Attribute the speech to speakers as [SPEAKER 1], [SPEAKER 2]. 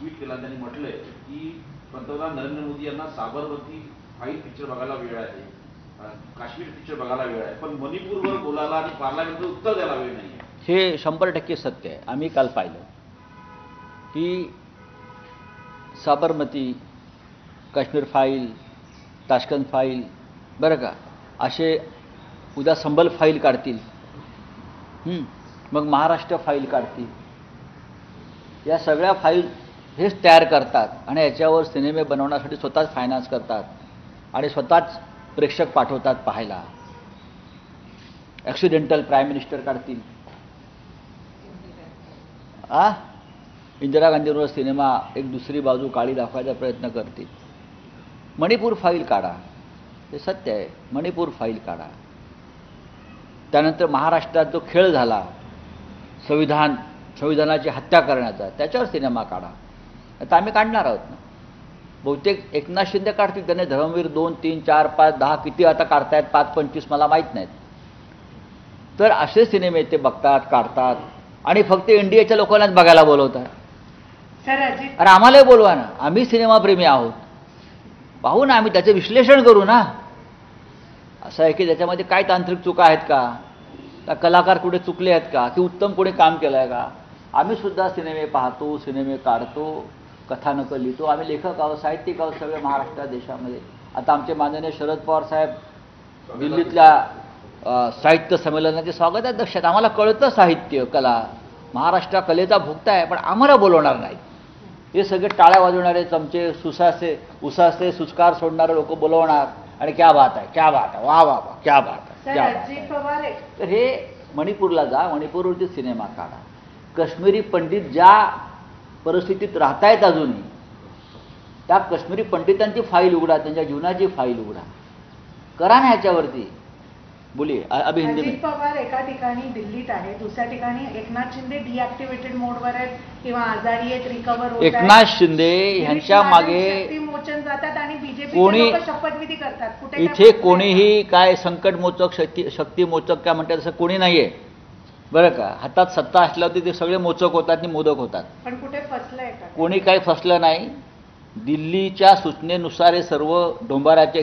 [SPEAKER 1] Tweet केला, त्यांनी म्हटलंय की पंतप्रधान नरेंद्र मोदी यांना साबरमती फाईल पिक्चर बघायला वेळ आहे, काश्मीर पिक्चर बघायला वेळ आहे, पण मणिपूरवर बोलायला आणि पार्लमेंटचं उत्तर द्यायला वेळ नाही.
[SPEAKER 2] हे 100% सत्य आहे. आम्ही काल पाहिलं की Sabarmati, Kashmir file, Tashkent file, बरं का, असे उद्या संबल फाईल काढतील, मग महाराष्ट्र फाईल काढतील. या सगळ्या फाईल हेच तयार करतात आणि याच्यावर सिनेमे बनवण्यासाठी स्वतःच फायनान्स करतात आणि स्वतःच प्रेक्षक पाठवतात पाहायला. ॲक्सिडेंटल प्राईम मिनिस्टर काढतील, इंदिरा गांधींवर सिनेमा एक दुसरी बाजू काळी दाखवायचा प्रयत्न करतील. मणिपूर फाईल काढा, हे सत्य आहे, मणिपूर फाईल काढा. त्यानंतर महाराष्ट्रात जो खेळ झाला संविधानाची हत्या करण्याचा, त्याच्यावर सिनेमा काढा. आता आम्ही काढणार आहोत ना. बहुतेक एकनाथ शिंदे काढतील, त्याने धर्मवीर 2, 3, 4, 5, 10 किती आता काढतायत, 5, 25 मला माहीत नाहीत. तर असे सिनेमे ते बघतात, काढतात आणि फक्त इंडियाच्या लोकांनाच बघायला बोलवतात. अरे आम्हालाही बोलवा ना, आम्ही सिनेमाप्रेमी आहोत, पाहू ना, आम्ही त्याचं विश्लेषण करू ना. असं आहे की त्याच्यामध्ये काय तांत्रिक चुका आहेत का कलाकार कुठे चुकले आहेत का, की उत्तम कोणी काम केलं आहे का. आम्ही सुद्धा सिनेमे पाहतो, सिनेमे काढतो, कथानकं लिहितो. आम्ही लेखक आहोत, साहित्यिक आहोत सगळे महाराष्ट्रात, देशामध्ये. आता आमचे माननीय शरद पवार साहेब दिल्लीतल्या साहित्य संमेलनाचे स्वागताध्यक्ष आहेत. आम्हाला कळतं साहित्य, कला, महाराष्ट्र कलेचा भुक्ता आहे, पण आम्हाला बोलवणार नाही. हे सगळे टाळ्या वाजवणारे चमचे, उसासे सुस्कार सोडणारे लोक बोलवणार आणि क्या बात आहे, क्या बात आहे, वा वा वा, क्या बात आहे, क्या बात आहे. तर हे मणिपूरला जा, मणिपूरवरती सिनेमा काढा. काश्मीरी पंडित ज्या परिस्थितीत राहतायत अजूनही, त्या काश्मीरी पंडितांची फाईल उघडा, त्यांच्या जीवनाची फाईल उघडा, करा ना ह्याच्यावरती. बोलिए. अभी हिंदी में.
[SPEAKER 3] अजित पवार एका ठिकाणी दिल्लीत आहे, दुसऱ्या ठिकाणी एकनाथ शिंदे डिॲक्टिव्हेटेड मोडवर आहेत किंवा आजारी आहेत, रिकव्हर होत आहेत.
[SPEAKER 2] एकनाथ शिंदे ह्यांच्या मागे
[SPEAKER 3] शक्तिमोचन जातात आणि
[SPEAKER 2] कोणी
[SPEAKER 3] शपथविधी करतात. कुठे
[SPEAKER 2] इथे कोणीही काय संकटमोचक शक्तिमोचक काय म्हणतात असं कोणी नाहीये, बरं का. हातात सत्ता असल्यावरती ते सगळे मोचक होतात आणि मोदक होतात.
[SPEAKER 3] पण कुठे फसलंय का?
[SPEAKER 2] कोणी काही फसलं नाही. दिल्लीच्या सूचनेनुसार हे सर्व डोंबाराचे